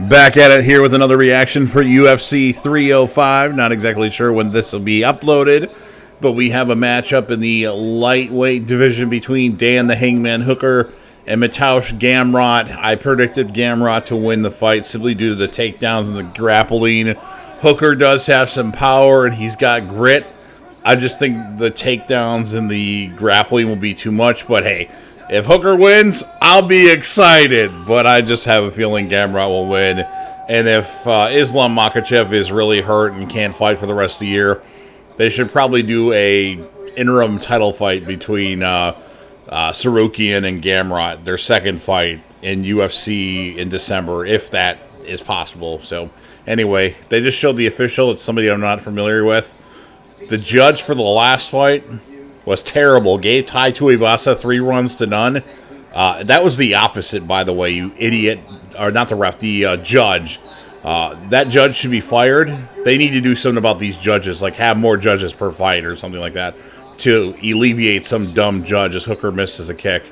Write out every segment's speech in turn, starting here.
Back at it here with another reaction for UFC 305. Not exactly sure when this will be uploaded, but we have a matchup in the lightweight division between Dan the Hangman Hooker and Mateusz Gamrot. I predicted Gamrot to win the fight simply due to the takedowns and the grappling. Hooker does have some power and he's got grit. I just think the takedowns and the grappling will be too much, but hey, if Hooker wins, I'll be excited, but I just have a feeling Gamrot will win. And if Islam Makhachev is really hurt and can't fight for the rest of the year, they should probably do a interim title fight between Sarukian and Gamrot, their second fight in UFC in December, if that is possible. So anyway, they just showed the official. It's somebody I'm not familiar with. The judge for the last fight was terrible. Gave Tai Tuivasa 3 runs to none. That was the opposite, by the way, you idiot. Or not the ref, the judge. That judge should be fired. They need to do something about these judges, like have more judges per fight or something like that, to alleviate some dumb judge as Hooker misses a kick.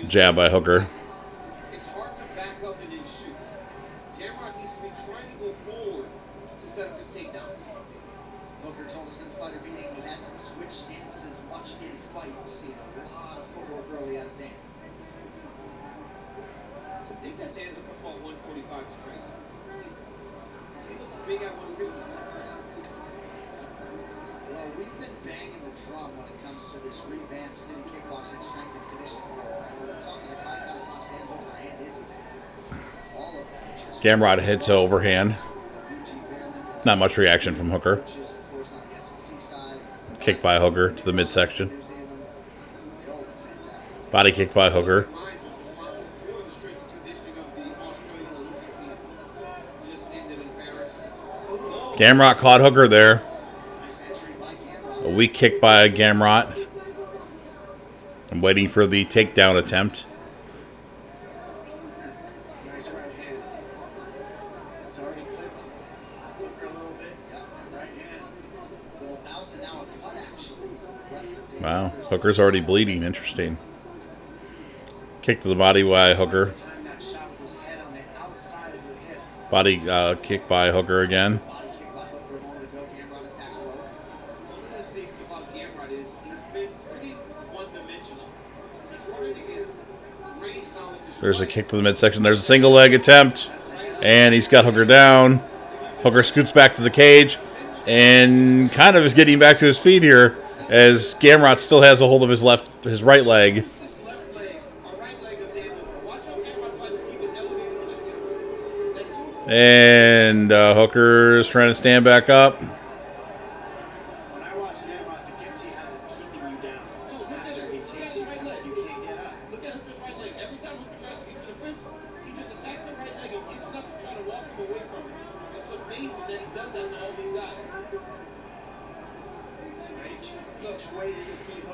Jab by Hooker. Hooker told us in the fighter meeting he hasn't switched stances much in fights. Seen a lot of footwork early out of Dan. To think that Dan Hooker fought 145 is crazy. He looks big at 150. Well, we've been banging the drum when it comes to this revamped city kickboxing strength and conditioning program. We're talking to Kai Kara-France, Dan Hooker, and Izzy. All of them just... Gamrot hits overhand. Not much reaction from Hooker. Kick by Hooker to the midsection. Body kick by Hooker. Gamrot caught Hooker there. A weak kick by Gamrot. I'm waiting for the takedown attempt. Wow, Hooker's already bleeding. Interesting. Kick to the body by Hooker. Body kick by Hooker again. One of the things about Gamrot is he's been pretty one-dimensional. He's learning his range knowledge. There's a kick to the midsection. There's a single leg attempt. And he's got Hooker down. Hooker scoots back to the cage. And kind of is getting back to his feet here, as Gamrot still has a hold of his right leg. And Hooker's trying to stand back up. When I watch Gamrot, the gift he has is keeping you down. After he takes you out, you can't get up. Look at Hooker's right leg. Every time Hooker tries to get to the fence, he just attacks the right leg and gets up to try to walk him away from it. It's amazing that he does that to all these guys.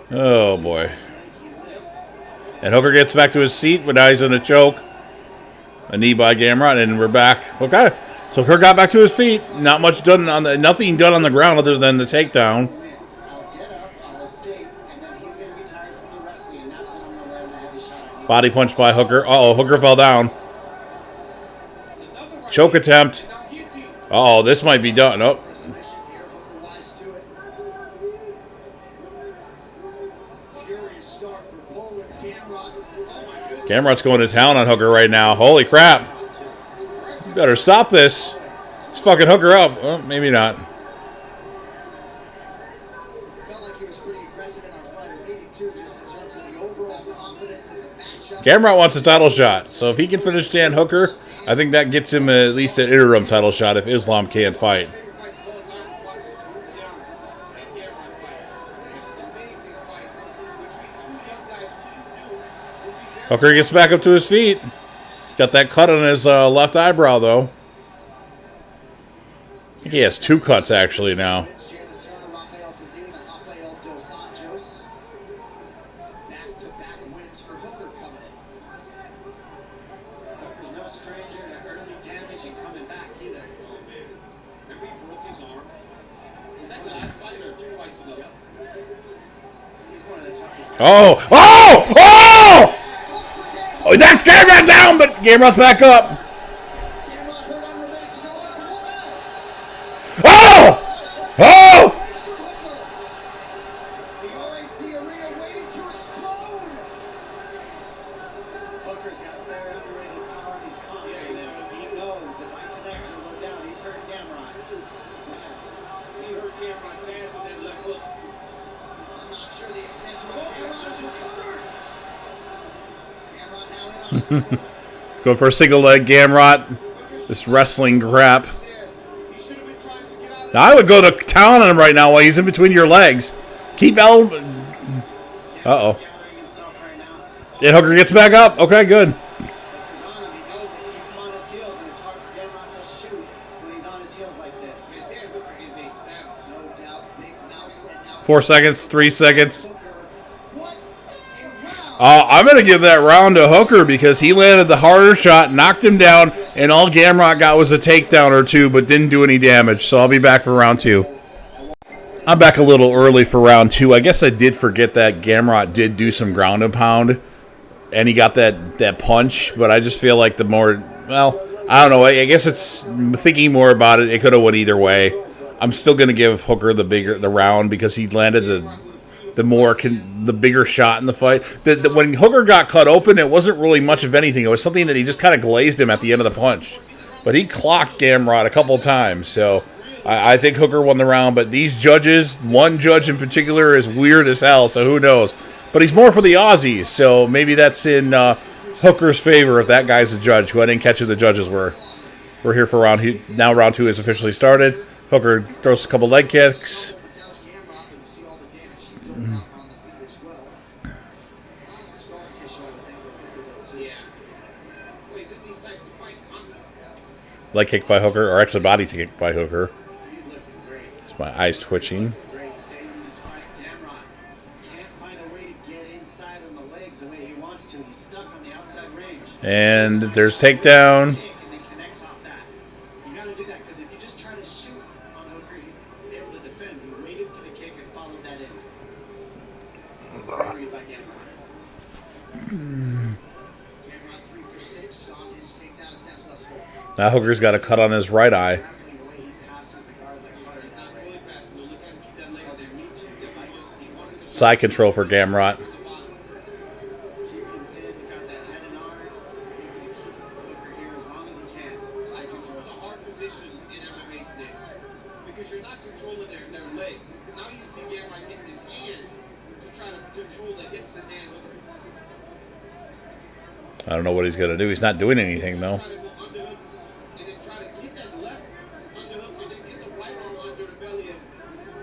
Oh boy. And Hooker gets back to his seat, but now he's in a choke. A knee by Gamrot, and we're back. Okay. So Hooker got back to his feet. Not much done on the nothing done on the ground other than the takedown. Body punch by Hooker. Uh-oh, Hooker fell down. Choke attempt. Uh-oh, this might be done. Oh. Gamrot's going to town on Hooker right now. Holy crap. You better stop this. Let's fucking Hooker up. Well, maybe not. Gamrot wants a title shot. So if he can finish Dan Hooker, I think that gets him at least an interim title shot if Islam can't fight. Hooker gets back up to his feet. He's got that cut on his left eyebrow, though. I think he has 2 cuts, actually, now. Oh! Oh! Oh! Oh, that's Gamrot down, but Gamrot's back up. Gamrot hurt on the minute to go. Oh! Oh! The RAC arena waiting to explode. Hooker's got very underrated power and he's confident. He knows if I connect or low down, he's hurt Gamrot. He hurt Gamrot bad with that left hook. I'm not sure the extent to which Gamrot is recovered. Gamrot now in on his feet. Going for a single leg Gamrot. This wrestling crap. He should have been trying to get out of Now, I would go to town on him right now while he's in between your legs. Keep Gathering Uh-oh. himself right now. And Hooker gets back up. Okay, good. Hooker's on him. He knows it. Keep him on his heels, and it's hard for Gamrot to shoot when he's on his heels like this. And Dan Hooker is a savage. No doubt, Big Mouse and now 4 seconds, 3 seconds. Hooker. What a round! I'm going to give that round to Hooker because he landed the harder shot, knocked him down, and all Gamrot got was a takedown or two, but didn't do any damage. So I'll be back for round 2. I'm back a little early for round 2. I guess I did forget that Gamrot did do some ground and pound, and he got that punch, but I just feel like the more, well, I don't know. I guess it's thinking more about it. It could have went either way. I'm still going to give Hooker the round because he landed the bigger shot in the fight. When Hooker got cut open, it wasn't really much of anything. It was something that he just kind of glazed him at the end of the punch. But he clocked Gamrot a couple times, so I think Hooker won the round. But these judges, one judge in particular, is weird as hell, so who knows. But he's more for the Aussies, so maybe that's in Hooker's favor if that guy's a judge, who I didn't catch who the judges were. We're here for round 2. Now round 2 is officially started. Hooker throws a couple leg kicks. Tells Gamrot, but you see all the damage he built out on the feet as well. A lot of scar tissue, I would think, for Hooker, though, too. Yeah. Well, he's in these types of fights constantly. Leg kick by Hooker, or actually body kick by Hooker. He's looking great. It's my eyes twitching. Great. Staying in this fight. Gamrot can't find a way to get inside on the legs the way he wants to. He's stuck on the outside range. And there's takedown. Kick, and then connects off that. You got to do that because if you just try to shoot on Hooker, he's able to defend. He waited for the kick and followed that in. Great read by Gamrot. Gamrot 3 for 6 on his takedown attempts thus far. Now Hooker's got a cut on his right eye. Grappling the way he passes the guard like butter He's now, not right? fully passing. Look at him keep that leg Doesn't there. need to. He wants to Side control for Gamrot. keep him pinned. He got that head and arm. Looking to keep Hooker here as long as he can. Side control is a hard position in MMA today because you're not controlling their legs. Now you see Gamrot getting his hand to try to control the hips of Dan Hooker. I don't know what he's going to do. He's not doing anything, though. Try to go underhook and then try to get that left underhook and then get the right arm under the belly of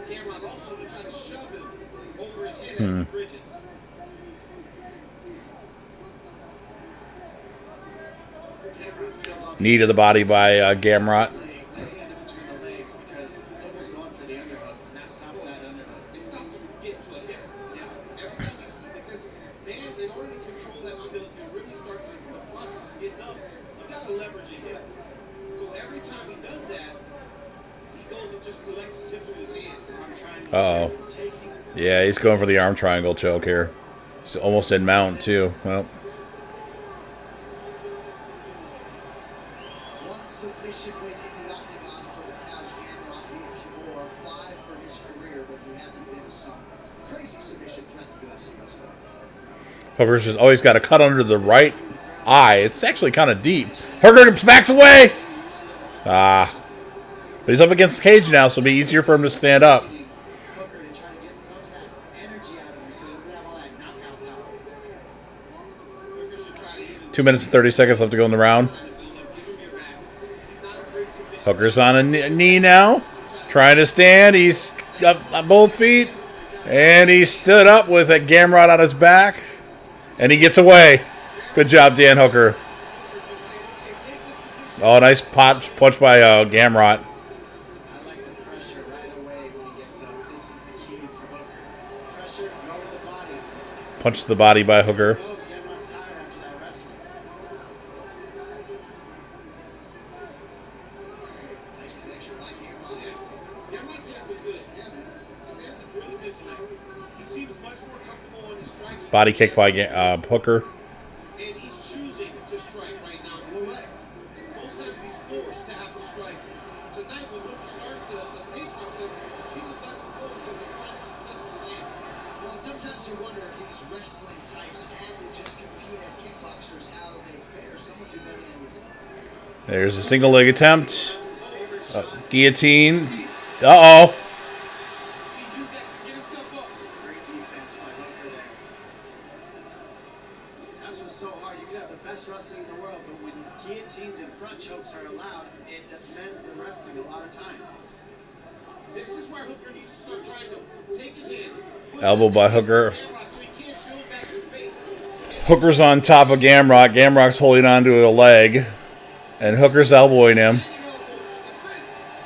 Gamrot also to try to shove him over his head as he bridges. Gamrot feels off Knee to the body by Gamrot. the hand in between the legs because Hooker's going for the underhook and that stops that underhook. It stopped him from getting to a hip. Every time because Dan, in order to control that underhook and really start the process of getting up, you got to leverage your hip. So every time he does that, he goes and just collects his hips with his hands. Arm triangle Uh-oh. taking. Yeah, he's going for the arm triangle choke here. He's almost in mount, too. Well, One submission win in the octagon for Mateusz Gamrot via Kimura. 5 for his career, but he hasn't been some crazy submission threat in the UFC thus far. Hooker's just always got a cut under the right eye. It's actually kind of deep. Hooker backs away. But he's up against the cage now, so it'll be easier for him to stand up. Hooker to try to get some of that energy out of him so he doesn't have all that knockout power. Hooker should try to even 2 minutes and 30 seconds left to go in the round. give him your back. He's not a great submission. Hooker's on a knee now. Trying to stand. He's got both feet. And he stood up with a Gamrot on his back. And he gets away. Good job, Dan Hooker. Oh, nice punch by Gamrot. I like the pressure right away when he gets up. This is the key for Hooker. Pressure, go to the body. Punch to the body by Hooker. Knows Gamrot's tired after that wrestling. Nice connection by Gamrot. Gamrot's hands look good. His hands are really good tonight. He seems much more comfortable on his striking. Body kick by Hooker. And he's choosing forced to have to strike. Tonight, when Hooker starts the stage process, he just lets him go because he's finding success with his hands. Well, sometimes you wonder if these wrestling types had to just compete as kickboxers, how they fare. Some would do better than we think. There's a single leg attempt. Guillotine. Uh-oh. He used that to get himself up. Great defense by Hooker there. That's what's so hard. You could have the best wrestling in the world, but when guillotines and front chokes are allowed, it defends the wrestling a lot of times. This is where Hooker needs to start trying to take his hands. Elbow by Hooker. So he can't build back his base. Hooker's on top of Gamrot. Gamrot's holding on to a leg. And Hooker's elbowing him. Defense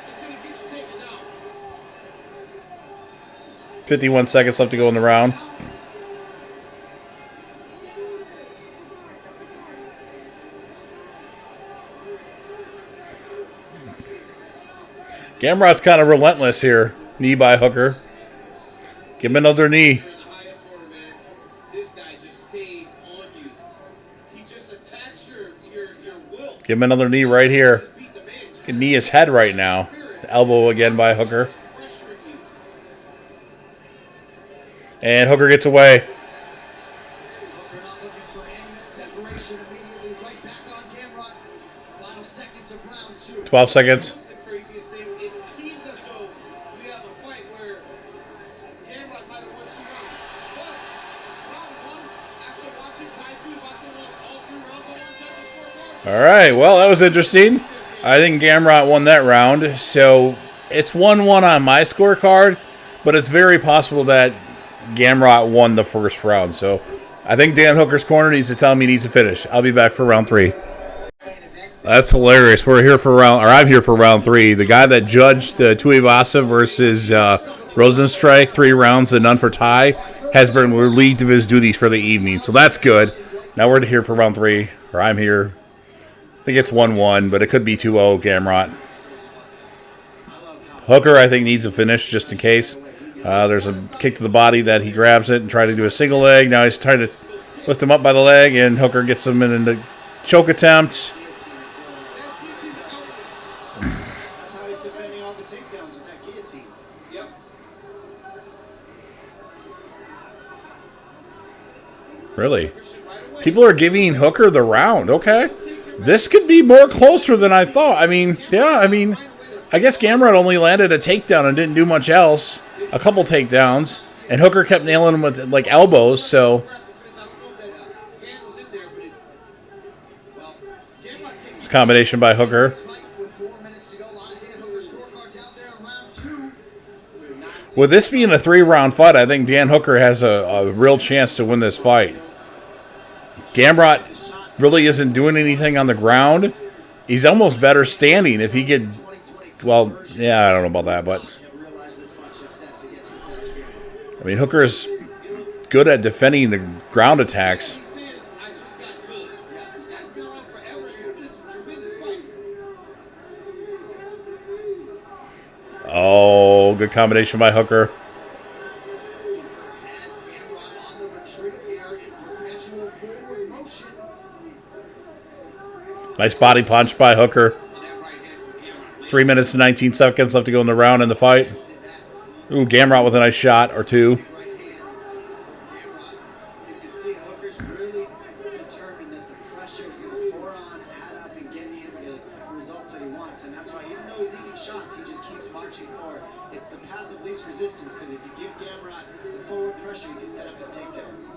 is going to get you taken down. 51 seconds left to go in the round. Gamrot's kind of relentless here. Knee by Hooker. Give him another knee. In the highest order, man, this guy just stays on you. He just attacks your will. Give him another knee right here. Just beat the man. Just Can knee his head right now. Elbow again by Hooker. pressuring you. And Hooker gets away. Hooker not looking for any separation immediately. Right back on Gamrot. Final seconds of round 2. 12 seconds. What's the craziest thing? It seemed as though we have a fight where Gamrot might have won 2 rounds. But round 1, after watching Tai Tuivasa won all 3 rounds on one judge's scorecard, All right. Well, that was interesting. I think Gamrot won that round. So it's 1-1 on my scorecard. But it's very possible that Gamrot won the first round. So I think Dan Hooker's corner needs to tell him he needs to finish. I'll be back for round 3. That's hilarious. We're here for I'm here for round 3. The guy that judged Tuivasa versus Rosenstrike 3 rounds and none for tie has been relieved of his duties for the evening. So that's good. Now we're here for round 3, or I'm here. I think it's 1-1, but it could be 2-0 Gamrot. Hooker, I think, needs a finish just in case. There's a kick to the body that he grabs it and tries to do a single leg. Now he's trying to lift him up by the leg, and Hooker gets him in the choke attempt. That's how he's defending all the takedowns with that guillotine. yep. Really? People are giving Hooker the round. Okay. This could be more closer than I thought. I mean, I guess Gamrot only landed a takedown and didn't do much else. A couple takedowns. And Hooker kept nailing him with, like, elbows, so it's a combination by Hooker. Fight with 4 minutes to go. A lot of Dan Hooker scorecards out there in round 2. With this being a 3-round fight, I think Dan Hooker has a real chance to win this fight. Gamrot really isn't doing anything on the ground. He's almost better standing if he could. Well, yeah, I don't know about that, but Have realized this much success against Mateusz Gamrot. I mean, Hooker's good at defending the ground attacks. He said, I just got good. This guy's been around forever. He's been in some tremendous fights. Oh, good combination by Hooker. Hooker has Gamrot on the retreat here in perpetual forward motion. Nice body punch by Hooker. 3 minutes and 19 seconds left to go in the round in the fight. Ooh, Gamrot with a nice shot or two. Right hand from Gamrot. You can see Hooker's really determined that the pressure is going to pour on, add up, and get him the results that he wants. And that's why, even though he's eating shots, he just keeps marching forward. It's the path of least resistance, because if you give Gamrot the forward pressure, you can set up his takedowns.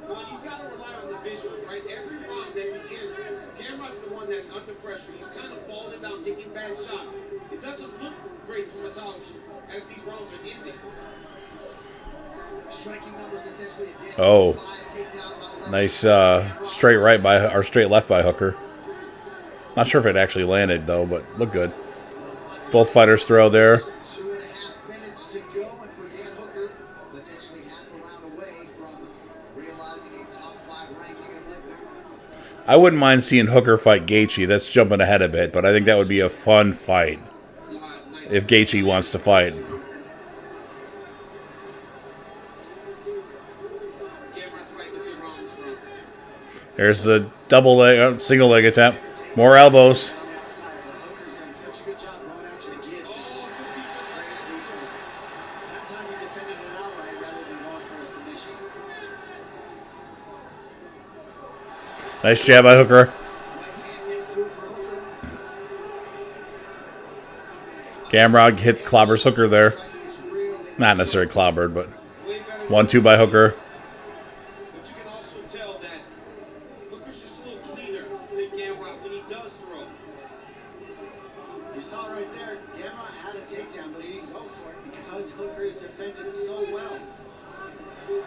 Well, he's got to rely on the visuals, right? Every round that he ends, Gamrot's the one that's under pressure. He's kind of falling down, taking bad shots. It doesn't look great from Mateusz as these rounds are ending. Striking numbers essentially a Dan Oh. Hooker, 5 takedowns on 11. Nice straight right by, or straight left by Hooker. Not sure if it actually landed though, but looked good. Both fighters throw there. 2.5 minutes to go, and for Dan Hooker, potentially half a round away from realizing a top 5 ranking in lightweight. I wouldn't mind seeing Hooker fight Gaethje. That's jumping ahead a bit, but I think that would be a fun fight if Gaethje wants to fight. Gamrot's fighting a good round this round. There's the double leg, single leg attempt. More elbows. On the outside, but Nice jab by Hooker. Right hand gets through for Hooker. Gamrot hit clobbers Hooker there. Striking is really Not necessarily clobbered, but Way better 1-2 by Hooker. But you can also tell that Hooker's just a little cleaner than Gamrot when he does throw. You saw right there, Gamrot had a takedown, but he didn't go for it because Hooker is defended so well. You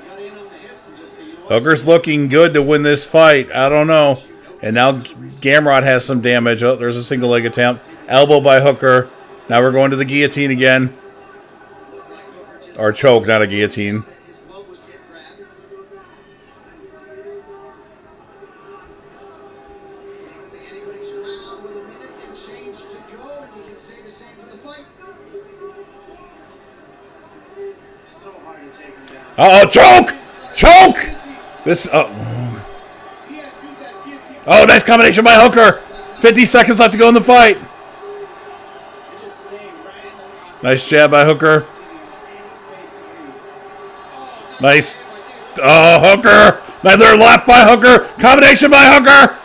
got in on the hips and just say, you know what? Hooker's looking good to win this fight. I don't know. And now Gamrot has some damage. Oh, there's a single leg attempt. Elbow by Hooker. Now we're going to the guillotine again. looked like Hooker just Or choke, not a guillotine. that his glove was getting grabbed. Seemingly anybody's round with a minute and change to go, and you can say the same for the fight. So hard to take him down. Uh-oh, choke! Choke! This, He has used that guillotine. oh, nice combination by Hooker. 50 seconds left to go in the fight. You're just staying right in the pocket, Nice jab by Hooker. giving him any space to move. Nice. Oh, Hooker. Another left by Hooker. Combination by Hooker.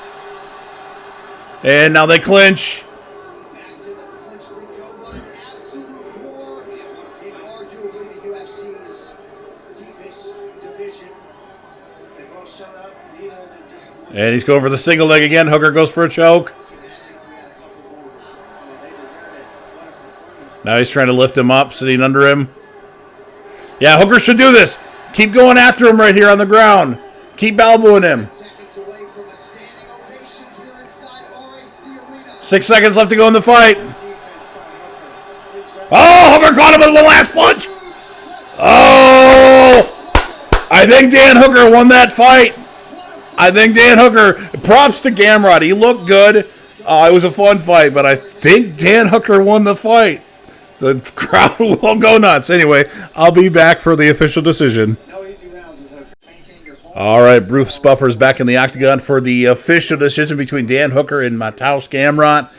And now they clinch. Back to the clinch we go. What an absolute war in arguably the UFC's deepest division. They both showed up, neither of them disappointed. And he's going for the single leg again. Hooker goes for a choke. Imagine if we had a couple more rounds. Oh, they deserve it. What a performance. Now he's trying to lift him up, sitting under him. Yeah, Hooker should do this. Keep going after him right here on the ground. Keep elbowing him. Seconds away from a standing ovation here inside RAC Arena. 6 seconds left to go in the fight. Defense by Hooker. His wrestling Oh, Hooker caught him with the last punch. Oh! I think Dan Hooker won that fight. I think Dan Hooker, props to Gamrot. He looked good. It was a fun fight, but I think Dan Hooker won the fight. The crowd will go nuts. Anyway, I'll be back for the official decision. no easy rounds with Hooker. Maintain your hold. All right, Bruce Buffer's back in the octagon for the official decision between Dan Hooker and Mateusz Gamrot.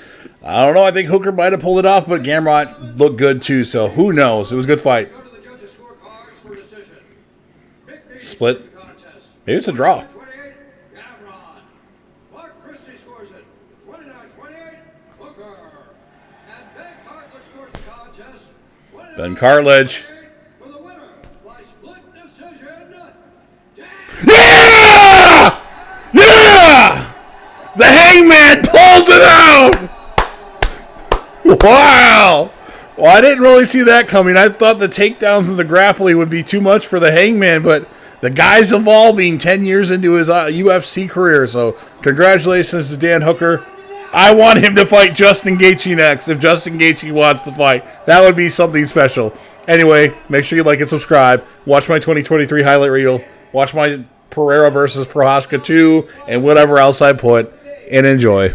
I don't know. I think Hooker might have pulled it off, but Gamrot looked good too, so who knows? It was a good fight. Go to the judges' scorecards for decision. Split. The contest. Maybe it's a draw. 28, Gamrot. Mark Christie scores it. 29-28, Hooker. And Ben Cartlidge scores the contest. Ben Cartlidge. For the winner by split decision. Yeah! Yeah! The Hangman pulls it out! Wow! Well, I didn't really see that coming. I thought the takedowns and the grappling would be too much for the Hangman, but the guy's evolving 10 years into his UFC career, so congratulations to Dan Hooker. I want him to fight Justin Gaethje next if Justin Gaethje wants to fight. That would be something special. Anyway, make sure you like and subscribe. Watch my 2023 highlight reel. Watch my Pereira versus Prohaska 2 and whatever else I put, and enjoy.